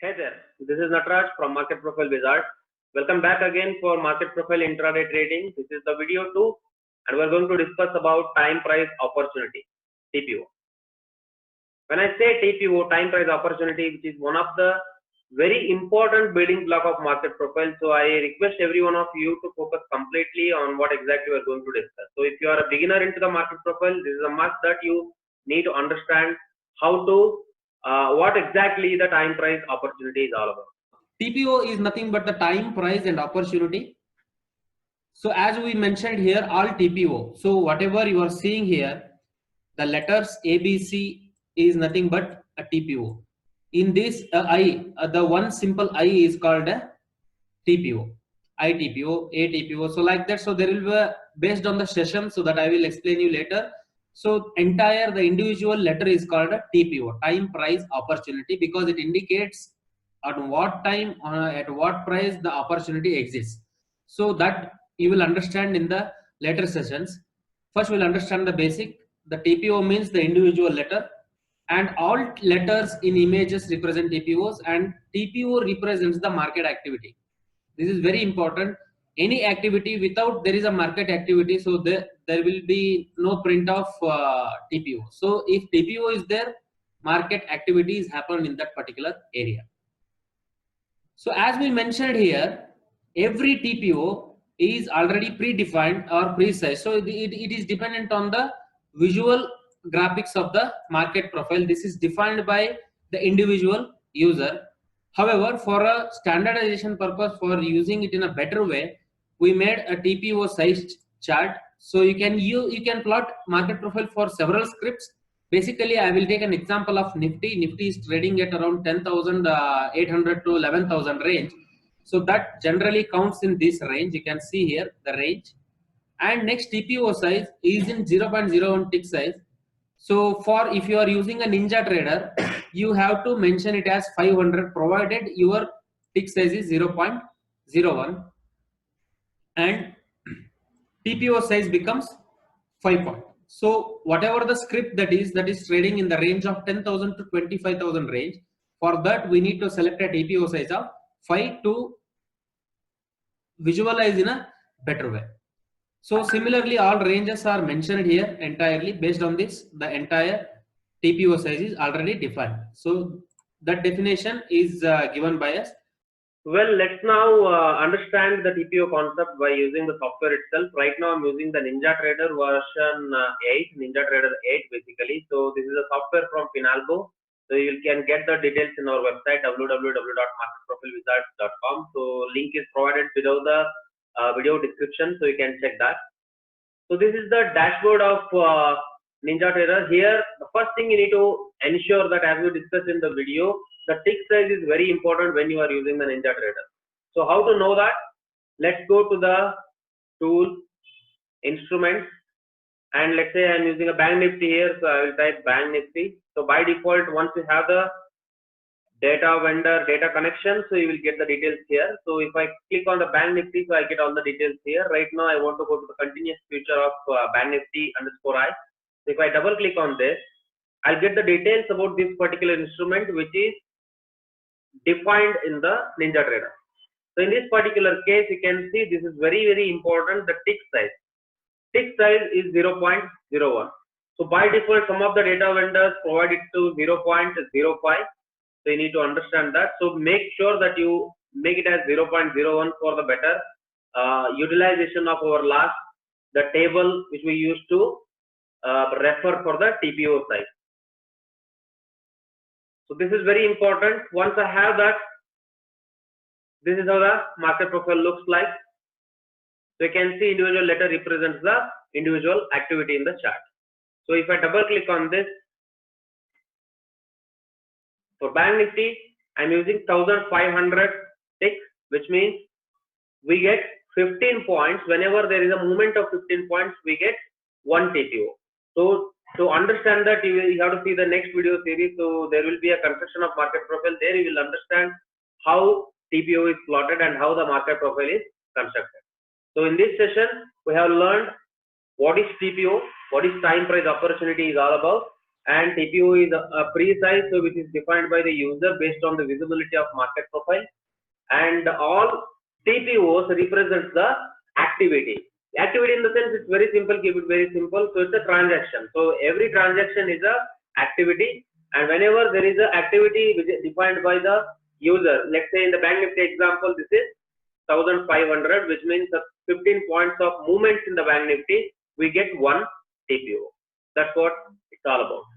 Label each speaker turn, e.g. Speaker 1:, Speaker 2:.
Speaker 1: Hey there, this is Nataraj from Market Profile Wizard. Welcome back again for Market Profile Intraday Trading. This is the video 2 and we're going to discuss about time price opportunity, TPO. When I say TPO, time price opportunity, which is one of the very important building block of market profile, so I request every one of you to focus completely on what exactly we're going to discuss. So if you are a beginner into the market profile, this is a must that you need to understand how to what exactly the time price opportunity is all about.
Speaker 2: TPO is nothing but the time, price and opportunity. So as we mentioned here, all TPO. So whatever you are seeing here, the letters ABC is nothing but a TPO. In this the one simple I is called a TPO. ITPO, ATPO. So like that. So there will be based on the session, so that I will explain you later. So the individual letter is called a TPO, time price opportunity, because it indicates at what time at what price the opportunity exists. So that you will understand in the later sessions. First we'll understand the basic. The TPO means the individual letter, and all letters in images represent TPOs, and TPO represents the market activity. This is very important. Any activity without there is a market activity, so there will be no print of TPO. So if TPO is there, market activity is happened in that particular area. So as we mentioned here, every TPO is already predefined or precise. So it is dependent on the visual graphics of the market profile. This is defined by the individual user. However, for a standardization purpose, for using it in a better way, we made a TPO sized chart. So you can plot market profile for several scripts. Basically, I will take an example of Nifty. Nifty is trading at around 10,800 to 11,000 range. So that generally counts in this range. You can see here the range. And next TPO size is in 0.01 tick size. So for if you are using a Ninja Trader, you have to mention it as 500 provided your tick size is 0.01 and TPO size becomes 5 point. So whatever the script that is trading in the range of 10,000 to 25,000 range, for that we need to select a TPO size of 5 to visualize in a better way. So similarly, all ranges are mentioned here entirely. Based on this, the entire TPO size is already defined. So that definition is given by us.
Speaker 1: Well, let's now understand the TPO concept by using the software itself. Right now, I'm using the Ninja Trader version 8, Ninja Trader 8 basically. So this is a software from Finalgo. So you can get the details in our website www.marketprofilewizards.com. So link is provided below the video description, so you can check that. So this is the dashboard of Ninja Trader. Here, the first thing you need to ensure that, as we discussed in the video, the tick size is very important when you are using the Ninja Trader. So how to know that? Let's go to the tool, instruments, and let's say I'm using a Bank Nifty here, so I will type Bank Nifty. So by default, once you have the data vendor data connection, so you will get the details here. So if I click on the Bank Nifty, so I get all the details here. Right now I want to go to the continuous future of Bank Nifty _I. So if I double click on this, I'll get the details about this particular instrument, which is defined in the Ninja Trader. So in this particular case, you can see this is very important, the tick size. Tick size is 0.01. So by default, some of the data vendors provide it to 0.05. So you need to understand that. So make sure that you make it as 0.01 for the better utilization of our last, the table which we used to refer for the TPO size. So this is very important. Once I have that, this is how the market profile looks like. So you can see individual letter represents the individual activity in the chart. So if I double click on this, for Bank Nifty, I'm using 1500 tick, which means we get 15 points. Whenever there is a movement of 15 points, we get 1 TPO. So to understand that, you have to see the next video series. So there will be a construction of market profile. There you will understand how TPO is plotted and how the market profile is constructed. So in this session, we have learned what is TPO, what is time price opportunity is all about. and TPO is a pre-size, so which is defined by the user based on the visibility of market profile, and all TPOs represents the activity. Activity in the sense it's very simple, keep it very simple. So it's a transaction. So every transaction is a activity, and whenever there is a activity which is defined by the user, let's say in the Bank Nifty example, this is 1500, which means 15 points of movements in the Bank Nifty, we get one TPO. That's what it's all about.